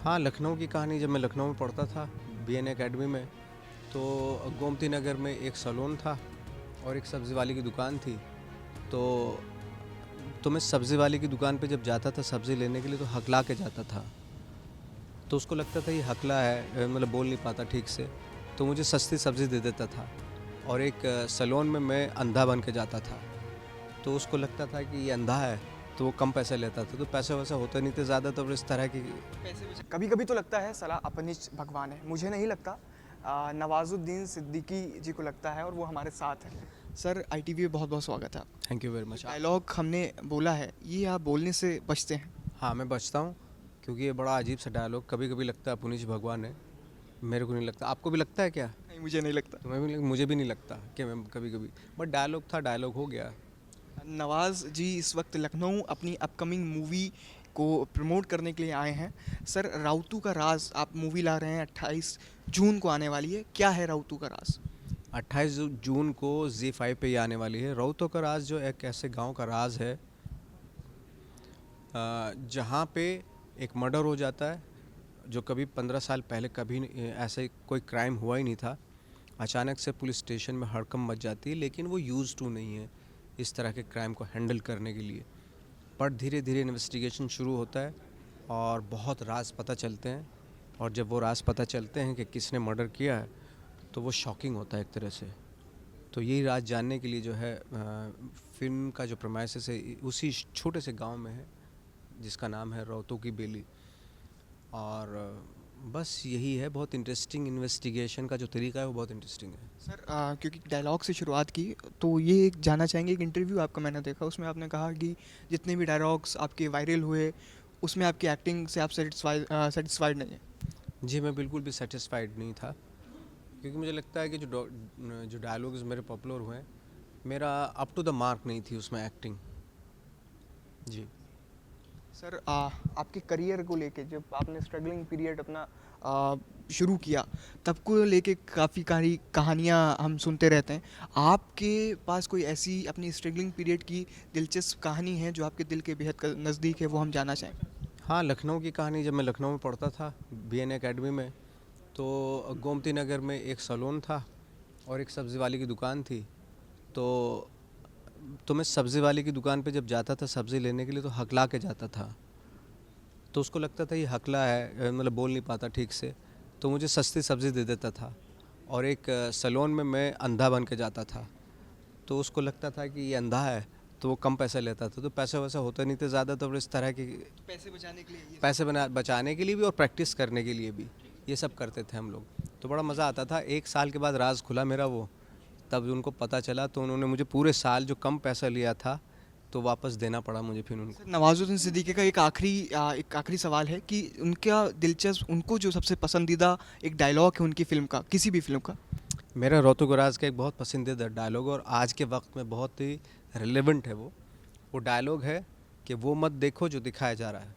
हाँ, लखनऊ की कहानी जब मैं लखनऊ में पढ़ता था बीएन एकेडमी में, तो गोमती नगर में एक सैलून था और एक सब्ज़ी वाले की दुकान थी। तो मैं सब्ज़ी वाले की दुकान पे जब जाता था सब्ज़ी लेने के लिए तो हकला के जाता था। तो उसको लगता था ये हकला है, मतलब बोल नहीं पाता ठीक से, तो मुझे सस्ती सब्ज़ी दे देता था। और एक सैलून में मैं अंधा बन के जाता था, तो उसको लगता था कि ये अंधा है, तो वो कम पैसे लेता था। तो पैसे वैसे होते नहीं थे ज़्यादा, तो इस तरह की कभी कभी तो लगता है सलाह अपनिज भगवान है, मुझे नहीं लगता। नवाजुद्दीन सिद्दीकी जी को लगता है और वो हमारे साथ है। सर आईटीवी में बहुत बहुत स्वागत है आपका। Thank you very much. Dialogue हमने बोला है, ये आप बोलने से बचते हैं? हाँ, मैं बचता हूँ क्योंकि ये बड़ा अजीब सा डायलॉग कभी कभी लगता है पुनीत भगवान है। मेरे को नहीं लगता, आपको भी लगता है क्या? नहीं, मुझे नहीं लगता। तो मुझे भी नहीं लगता कि मैं कभी कभी, बट डायलॉग था, डायलॉग हो गया। नवाज जी इस वक्त लखनऊ अपनी अपकमिंग मूवी को प्रमोट करने के लिए आए हैं। सर राउतू का राज आप मूवी ला रहे हैं, 28 जून को आने वाली है, क्या है राउतू का राज? 28 जून को Z5 पे ही आने वाली है। राउतों का राज जो एक ऐसे गांव का राज है जहाँ पे एक मर्डर हो जाता है जो कभी 15 साल पहले कभी ऐसे कोई क्राइम हुआ ही नहीं था। अचानक से पुलिस स्टेशन में हड़कंप मच जाती है, लेकिन वो यूज़ टू नहीं है इस तरह के क्राइम को हैंडल करने के लिए। पर धीरे धीरे इन्वेस्टिगेशन शुरू होता है और बहुत राज पता चलते हैं, और जब वो राज पता चलते हैं कि किसने मर्डर किया है तो वो शॉकिंग होता है एक तरह से। तो यही राज जानने के लिए जो है फिल्म का जो प्रमाइसिस है उसी छोटे से गांव में है जिसका नाम है रौतों की बेली। और बस यही है, बहुत इंटरेस्टिंग इन्वेस्टिगेशन का जो तरीका है वो बहुत इंटरेस्टिंग है। सर क्योंकि डायलॉग से शुरुआत की, तो ये एक जानना चाहेंगे, एक इंटरव्यू आपका मैंने देखा, उसमें आपने कहा कि जितने भी डायलॉग्स आपके वायरल हुए उसमें आपकी एक्टिंग से आप सेटिस्फाइड नहीं है। जी, मैं बिल्कुल भी सेटिस्फाइड नहीं था क्योंकि मुझे लगता है कि जो डायलॉग्स मेरे पॉपुलर हुए हैं, मेरा अप टू द मार्क नहीं थी उसमें एक्टिंग। जी। सर आपके करियर को लेके जब आपने स्ट्रगलिंग पीरियड अपना शुरू किया, तब को लेके काफ़ी कहानियाँ हम सुनते रहते हैं। आपके पास कोई ऐसी अपनी स्ट्रगलिंग पीरियड की दिलचस्प कहानी है जो आपके दिल के बेहद नज़दीक है, वो हम जानना चाहेंगे? हाँ, लखनऊ की कहानी जब मैं लखनऊ में पढ़ता था बीएन एकेडमी में, तो गोमती नगर में एक सैलून था और एक सब्ज़ी वाले की दुकान थी। तो मैं सब्ज़ी वाले की दुकान पे जब जाता था सब्ज़ी लेने के लिए तो हकला के जाता था। तो उसको लगता था ये हकला है, मतलब बोल नहीं पाता ठीक से, तो मुझे सस्ती सब्ज़ी दे देता था। और एक सैलून में मैं अंधा बन के जाता था, तो उसको लगता था कि ये अंधा है, तो वो कम पैसे लेता था। तो पैसे वैसे होते नहीं थे ज़्यादा, तो इस तरह की पैसे बचाने के लिए ये पैसे बचाने के लिए भी और प्रैक्टिस करने के लिए भी ये सब करते थे हम लोग। तो बड़ा मज़ा आता था। 1 साल के बाद राज खुला मेरा वो, तब उनको पता चला तो उन्होंने मुझे पूरे साल जो कम पैसा लिया था तो वापस देना पड़ा मुझे फिर उनको। सर नवाजुद्दीन सिद्दीकी का एक आखिरी सवाल है कि उनका दिलचस्प, उनको जो सबसे पसंदीदा एक डायलॉग है उनकी फ़िल्म का, किसी भी फ़िल्म का? मेरा रौतो गराज का एक बहुत पसंदीदा डायलॉग और आज के वक्त में बहुत ही रिलेवेंट है वो डायलॉग है कि वो मत देखो जो दिखाया जा रहा है,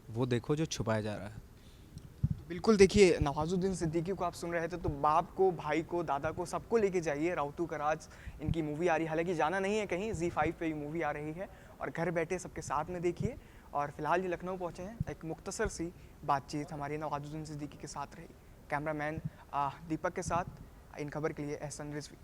वो देखो जो छुपाया जा रहा है। बिल्कुल, देखिए नवाजुद्दीन सिद्दीकी को आप सुन रहे थे, तो बाप को, भाई को, दादा को, सबको लेके जाइए। राउतू का राज इनकी मूवी आ रही है, हालांकि जाना नहीं है कहीं, Z5 पे ये मूवी आ रही है और घर बैठे सबके साथ में देखिए। और फिलहाल ये लखनऊ पहुंचे हैं, एक मुख्तसर सी बातचीत हमारी नवाजुद्दीन सिद्दीकी के साथ रही। कैमरामैन दीपक के साथ इन खबर के लिए एहसन रिजवी।